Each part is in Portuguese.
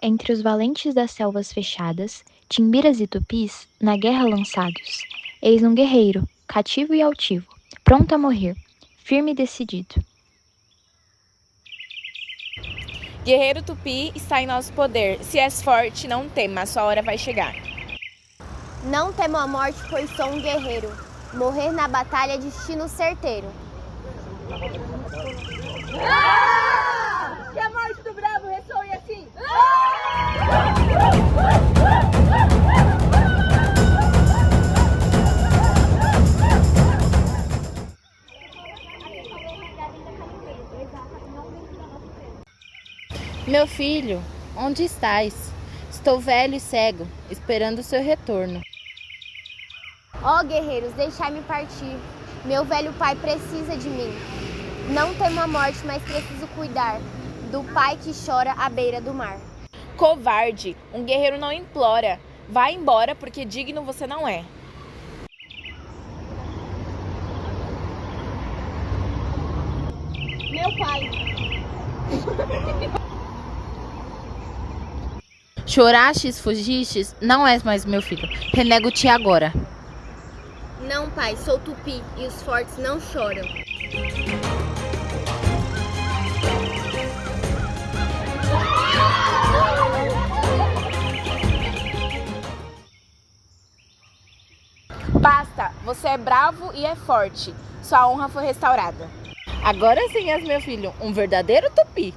Entre os valentes das selvas fechadas, timbiras e tupis, na guerra lançados, eis um guerreiro, cativo e altivo, pronto a morrer, firme e decidido. Guerreiro Tupi está em nosso poder. Se és forte, não tema, sua hora vai chegar. Não temo a morte, pois sou um guerreiro. Morrer na batalha é destino certeiro. Que a morte do bravo ressoe assim. Meu filho, onde estás? Estou velho e cego, esperando o seu retorno. Ó guerreiros, deixai-me partir. Meu velho pai precisa de mim. Não temo a morte, mas preciso cuidar do pai que chora à beira do mar. Covarde, um guerreiro não implora. Vá embora, porque digno você não é. Meu pai. Chorastes, fugistes, não és mais meu filho. Renego-te agora. Não, pai, sou tupi e os fortes não choram. Basta, você é bravo e é forte. Sua honra foi restaurada. Agora sim és meu filho, um verdadeiro tupi.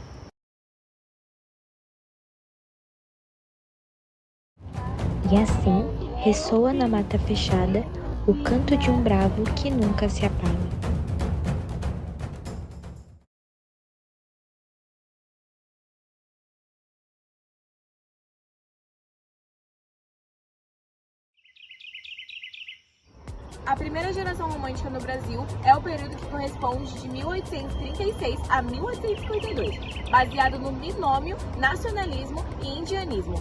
E assim ressoa na mata fechada o canto de um bravo que nunca se apaga. A primeira geração romântica no Brasil é o período que corresponde de 1836 a 1852, baseado no binômio nacionalismo e indianismo.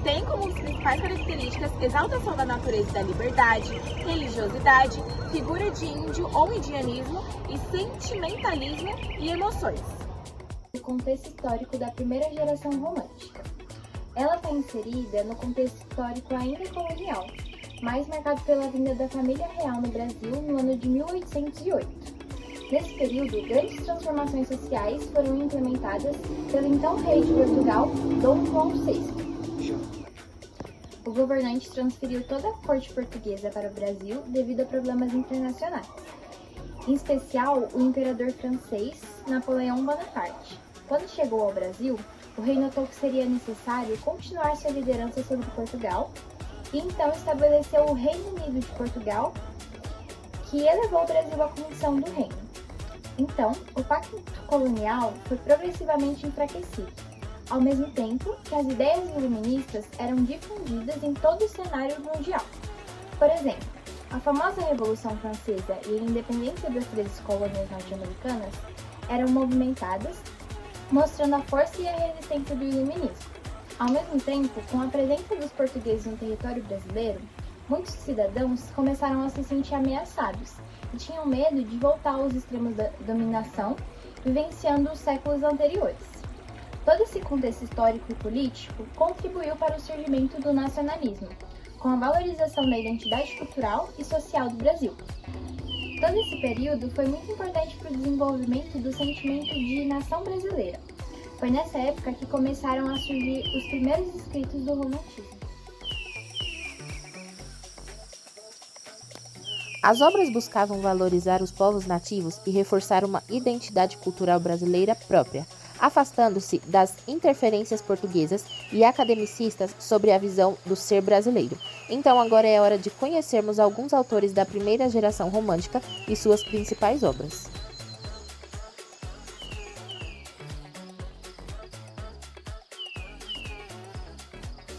Tem como principais características exaltação da natureza e da liberdade, religiosidade, figura de índio ou indianismo e sentimentalismo e emoções. O contexto histórico da primeira geração romântica. Ela está inserida no contexto histórico ainda colonial, mais marcado pela vinda da família real no Brasil no ano de 1808. Nesse período, grandes transformações sociais foram implementadas pelo então rei de Portugal, Dom João VI. O governante transferiu toda a corte portuguesa para o Brasil devido a problemas internacionais, em especial o imperador francês Napoleão Bonaparte. Quando chegou ao Brasil, o rei notou que seria necessário continuar sua liderança sobre Portugal e então estabeleceu o Reino Unido de Portugal, que elevou o Brasil à condição do reino. Então, o pacto colonial foi progressivamente enfraquecido, ao mesmo tempo que as ideias iluministas eram difundidas em todo o cenário mundial. Por exemplo, a famosa Revolução Francesa e a independência das 13 colônias norte-americanas eram movimentadas, mostrando a força e a resistência do iluminismo. Ao mesmo tempo, com a presença dos portugueses no território brasileiro, muitos cidadãos começaram a se sentir ameaçados e tinham medo de voltar aos extremos da dominação, vivenciando os séculos anteriores. Todo esse contexto histórico e político contribuiu para o surgimento do nacionalismo, com a valorização da identidade cultural e social do Brasil. Todo esse período foi muito importante para o desenvolvimento do sentimento de nação brasileira. Foi nessa época que começaram a surgir os primeiros escritos do romantismo. As obras buscavam valorizar os povos nativos e reforçar uma identidade cultural brasileira própria, afastando-se das interferências portuguesas e academicistas sobre a visão do ser brasileiro. Então agora é hora de conhecermos alguns autores da primeira geração romântica e suas principais obras.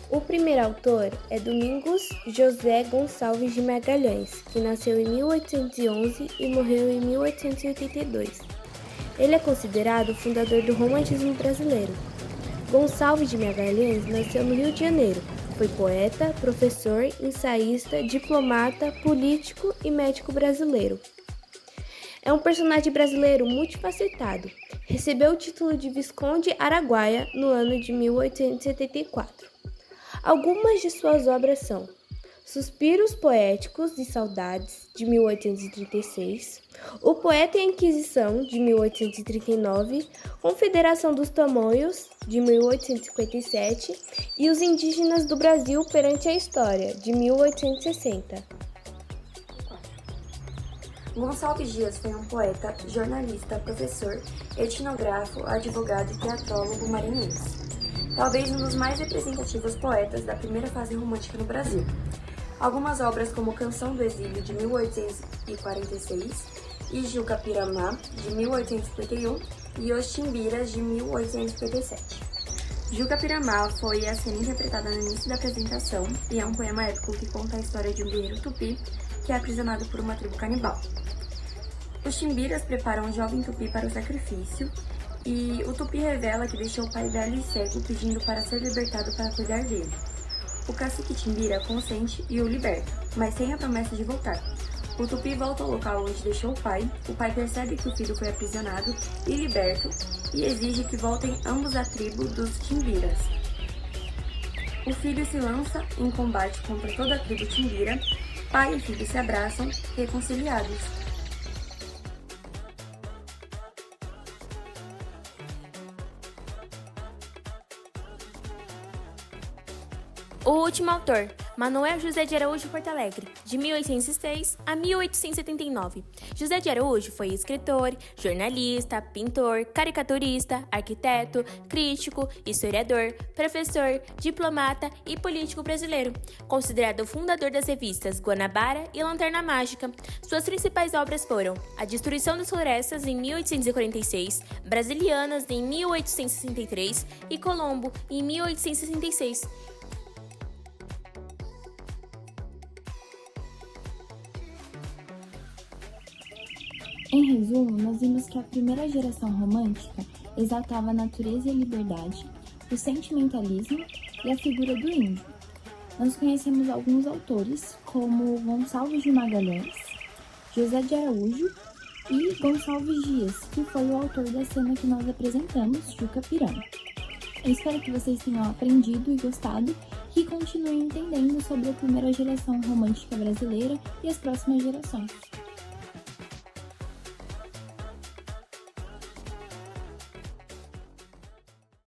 O primeiro autor é Domingos José Gonçalves de Magalhães, que nasceu em 1811 e morreu em 1882. Ele é considerado o fundador do romantismo brasileiro. Gonçalves de Magalhães nasceu no Rio de Janeiro. Foi poeta, professor, ensaísta, diplomata, político e médico brasileiro. É um personagem brasileiro multifacetado, Recebeu o título de Visconde Araguaia no ano de 1874. Algumas de suas obras são Suspiros Poéticos e Saudades, de 1836, O Poeta e a Inquisição, de 1839, Confederação dos Tamoios, de 1857 e Os Indígenas do Brasil perante a História, de 1860. Gonçalves Dias foi um poeta, jornalista, professor, etnógrafo, advogado e teatrólogo maranhense. Talvez um dos mais representativos poetas da primeira fase romântica no Brasil. Algumas obras como Canção do Exílio, de 1846, e Juca-Piramá, de 1851, e Os Timbiras, de 1857. Juca-Piramá foi a cena interpretada no início da apresentação e é um poema épico que conta a história de um guerreiro tupi que é aprisionado por uma tribo canibal. Os Timbiras preparam o jovem tupi para o sacrifício e o tupi revela que deixou o pai velho e cego pedindo para ser libertado para cuidar dele. O cacique Timbira consente e o liberta, mas sem a promessa de voltar. O tupi volta ao local onde deixou o pai percebe que o filho foi aprisionado e liberto e exige que voltem ambos à tribo dos Timbiras. O filho se lança em combate contra toda a tribo Timbira, pai e filho se abraçam, reconciliados. O último autor, Manoel José de Araújo Porto Alegre, de 1806 a 1879. José de Araújo foi escritor, jornalista, pintor, caricaturista, arquiteto, crítico, historiador, professor, diplomata e político brasileiro, considerado o fundador das revistas Guanabara e Lanterna Mágica. Suas principais obras foram A Destruição das Florestas, em 1846, Brasilianas, em 1863 e Colombo, em 1866. Em resumo, nós vimos que a primeira geração romântica exaltava a natureza e a liberdade, o sentimentalismo e a figura do índio. Nós conhecemos alguns autores, como Gonçalves de Magalhães, José de Araújo e Gonçalves Dias, que foi o autor da cena que nós apresentamos, Juca-Piramá. Eu espero que vocês tenham aprendido e gostado e que continuem entendendo sobre a primeira geração romântica brasileira e as próximas gerações.